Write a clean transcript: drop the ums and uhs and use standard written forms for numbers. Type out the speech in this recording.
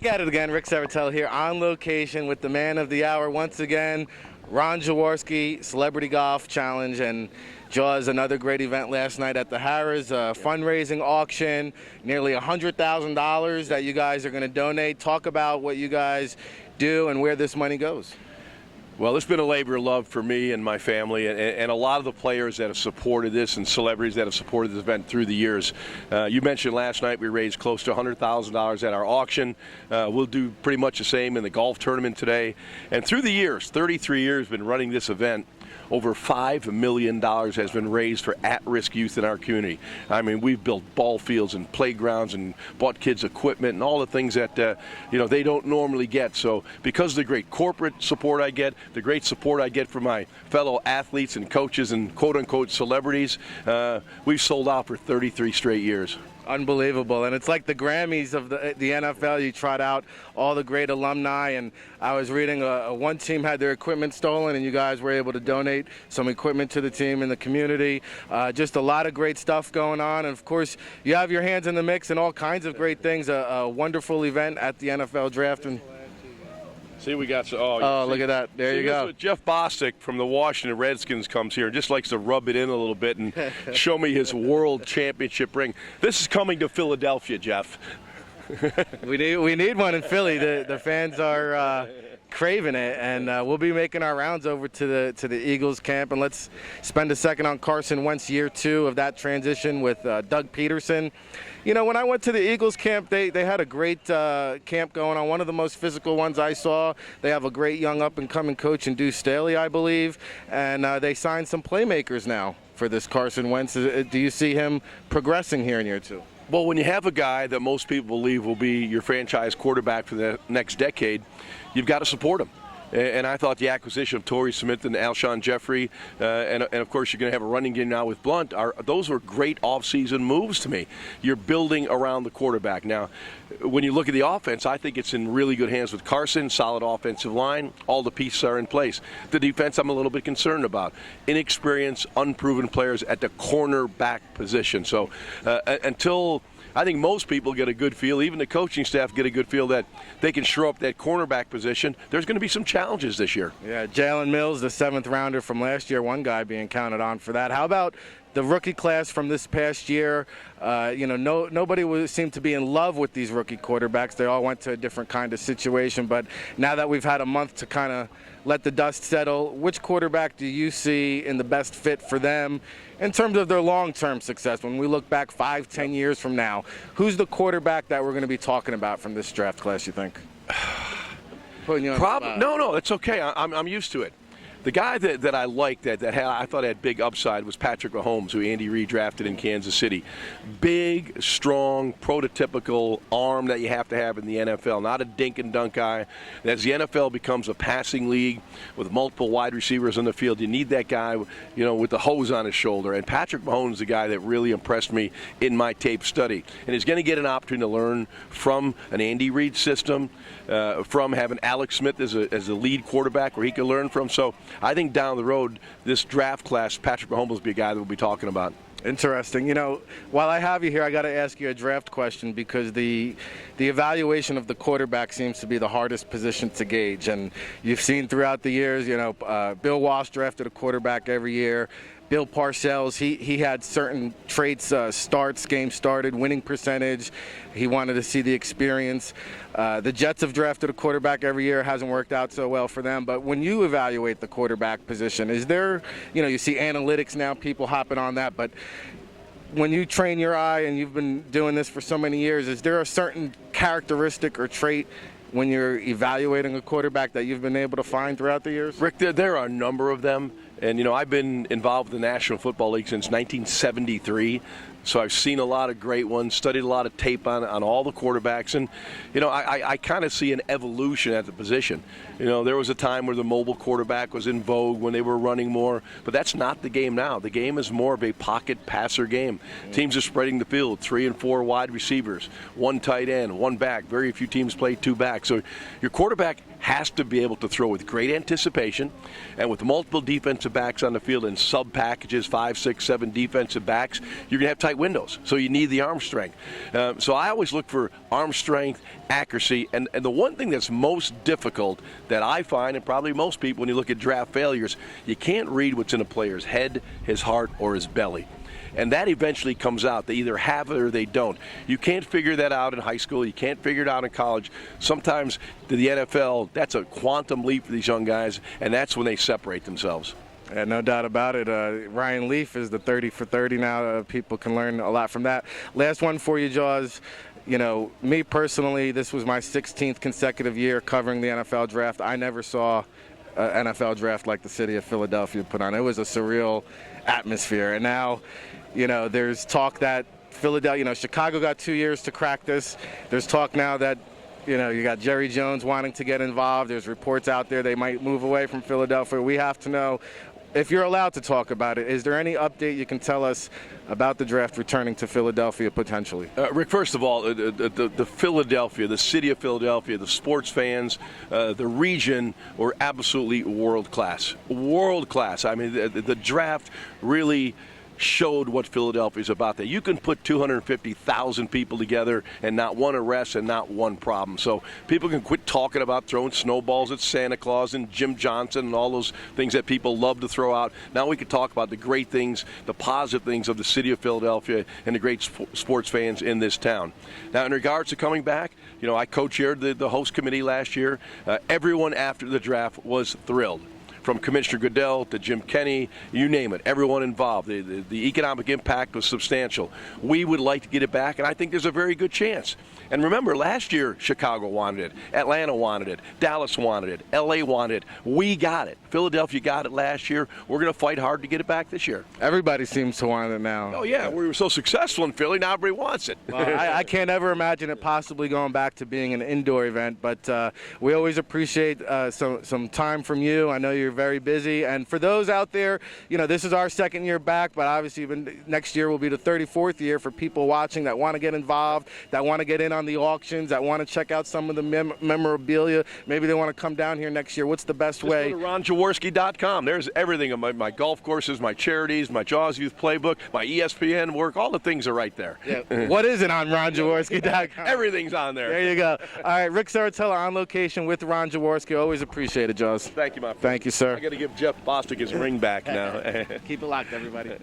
Back at it again, Ric Serritella here on location with the man of the hour once again, Ron Jaworski, Celebrity Golf Challenge, and Jaws, another great event last night at the Harrah's fundraising auction, nearly $100,000 that you guys are going to donate. Talk about what you guys do and where this money goes. Well, it's been a labor of love for me and my family, and a lot of the players that have supported this and celebrities that have supported this event through the years. You mentioned last night we raised close to $100,000 at our auction. We'll do pretty much the same in the golf tournament today. And through the years, 33 years, been running this event, over $5 million has been raised for at-risk youth in our community. I mean, we've built ball fields and playgrounds and bought kids equipment and all the things that they don't normally get. So because of the great corporate support I get, the great support I get from my fellow athletes and coaches and quote-unquote celebrities, we've sold out for 33 straight years. Unbelievable. And it's like the Grammys of the NFL. You trot out all the great alumni, and I was reading one team had their equipment stolen, and you guys were able to donate some equipment to the team in the community. Just a lot of great stuff going on, and of course you have your hands in the mix and all kinds of great things. A wonderful event at the NFL draft. And see, we got look at that. There you go. Jeff Bostic from the Washington Redskins comes here and just likes to rub it in a little bit and show me his world championship ring. This is coming to Philadelphia, Jeff. we need one in Philly. The fans are craving it, and we'll be making our rounds over to the Eagles camp. And let's spend a second on Carson Wentz, year 2 of that transition with Doug Peterson. You know, when I went to the Eagles camp, they had a great camp going on, one of the most physical ones I saw. They have a great young up-and-coming coach in Deuce Staley, I believe, and they signed some playmakers now for this Carson Wentz. Do you see him progressing here in year 2? Well, when you have a guy that most people believe will be your franchise quarterback for the next decade, you've got to support him. And I thought the acquisition of Torrey Smith and Alshon Jeffrey, and of course you're going to have a running game now with Blunt, those were great offseason moves to me. You're building around the quarterback. Now, when you look at the offense, I think it's in really good hands with Carson, solid offensive line, all the pieces are in place. The defense I'm a little bit concerned about. Inexperienced, unproven players at the cornerback position. So until I think most people get a good feel, even the coaching staff get a good feel that they can shore up that cornerback position. There's going to be some challenges this year. Yeah, Jalen Mills, the 7th rounder from last year, one guy being counted on for that. How about the rookie class from this past year? Nobody seemed to be in love with these rookie quarterbacks. They all went to a different kind of situation. But now that we've had a month to kind of let the dust settle, which quarterback do you see in the best fit for them in terms of their long-term success? When we look back 5-10 years from now, who's the quarterback that we're going to be talking about from this draft class, you think? No, it's okay. I'm used to it. The guy that I liked I thought had big upside was Patrick Mahomes, who Andy Reid drafted in Kansas City. Big, strong, prototypical arm that you have to have in the NFL, not a dink and dunk guy. And as the NFL becomes a passing league with multiple wide receivers on the field, you need that guy, with the hose on his shoulder. And Patrick Mahomes is the guy that really impressed me in my tape study. And he's going to get an opportunity to learn from an Andy Reid system, from having Alex Smith as a lead quarterback where he can learn from. So I think down the road, this draft class, Patrick Mahomes will be a guy that we'll be talking about. Interesting. While I have you here, I got to ask you a draft question because the evaluation of the quarterback seems to be the hardest position to gauge. And you've seen throughout the years, Bill Walsh drafted a quarterback every year. Bill Parcells, he had certain traits, game started, winning percentage. He wanted to see the experience. The Jets have drafted a quarterback every year. It hasn't worked out so well for them. But when you evaluate the quarterback position, is there, you see analytics now, people hopping on that, but when you train your eye and you've been doing this for so many years, is there a certain characteristic or trait when you're evaluating a quarterback that you've been able to find throughout the years? Rick, there are a number of them. And, I've been involved in the National Football League since 1973. So I've seen a lot of great ones, studied a lot of tape on all the quarterbacks. And, I kind of see an evolution at the position. There was a time where the mobile quarterback was in vogue when they were running more. But that's not the game now. The game is more of a pocket passer game. Teams are spreading the field, 3 and 4 wide receivers, 1 tight end, 1 back. Very few teams play 2 backs. So your quarterback has to be able to throw with great anticipation and with multiple defensive backs on the field in sub packages, 5, 6, 7 defensive backs. You're going to have tight windows, so you need the arm strength. So I always look for arm strength, accuracy, and the one thing that's most difficult that I find, and probably most people when you look at draft failures, you can't read what's in a player's head, his heart, or his belly. And that eventually comes out. They either have it or they don't. You can't figure that out in high school. You can't figure it out in college. Sometimes to the NFL, that's a quantum leap for these young guys, and that's when they separate themselves. Yeah, no doubt about it. Ryan Leaf is the 30 for 30 now. People can learn a lot from that. Last one for you, Jaws. You know, me personally, this was my 16th consecutive year covering the NFL draft. I never saw an NFL draft like the city of Philadelphia put on. It was a surreal atmosphere. And now, you know, there's talk that Philadelphia, you know, Chicago got 2 years to crack this. There's talk now that, you know, you got Jerry Jones wanting to get involved. There's reports out there they might move away from Philadelphia. We have to know, if you're allowed to talk about it, is there any update you can tell us about the draft returning to Philadelphia potentially? Rick, first of all, the Philadelphia, the city of Philadelphia, the sports fans, the region were absolutely world class. World class. I mean, the draft really showed what Philadelphia is about. That you can put 250,000 people together and not one arrest and not one problem. So people can quit talking about throwing snowballs at Santa Claus and Jim Johnson and all those things that people love to throw out. Now we can talk about the great things, the positive things of the city of Philadelphia and the great sports fans in this town. Now, in regards to coming back, you know, I co-chaired the host committee last year. Everyone after the draft was thrilled. From Commissioner Goodell to Jim Kenney, you name it, everyone involved. The economic impact was substantial. We would like to get it back, and I think there's a very good chance. And remember, last year, Chicago wanted it, Atlanta wanted it, Dallas wanted it, L.A. wanted it. We got it. Philadelphia got it last year. We're going to fight hard to get it back this year. Everybody seems to want it now. Oh, yeah. We were so successful in Philly, now everybody wants it. Well, I can't ever imagine it possibly going back to being an indoor event, but we always appreciate some time from you. I know you're very busy. And for those out there, you know, this is our second year back, but obviously next year will be the 34th year for people watching that want to get involved, that want to get in on the auctions, that want to check out some of the memorabilia. Maybe they want to come down here next year. What's the best way? Go to RonJaworski.com. There's everything of my golf courses, my charities, my Jaws Youth Playbook, my ESPN work. All the things are right there. Yeah. What is it on RonJaworski.com? Everything's on there. There you go. All right, Ric Serritella on location with Ron Jaworski. Always appreciate it, Jaws. Thank you, my friend. Thank you, sir. I got to give Jeff Bostic his ring back now. Keep it locked, everybody.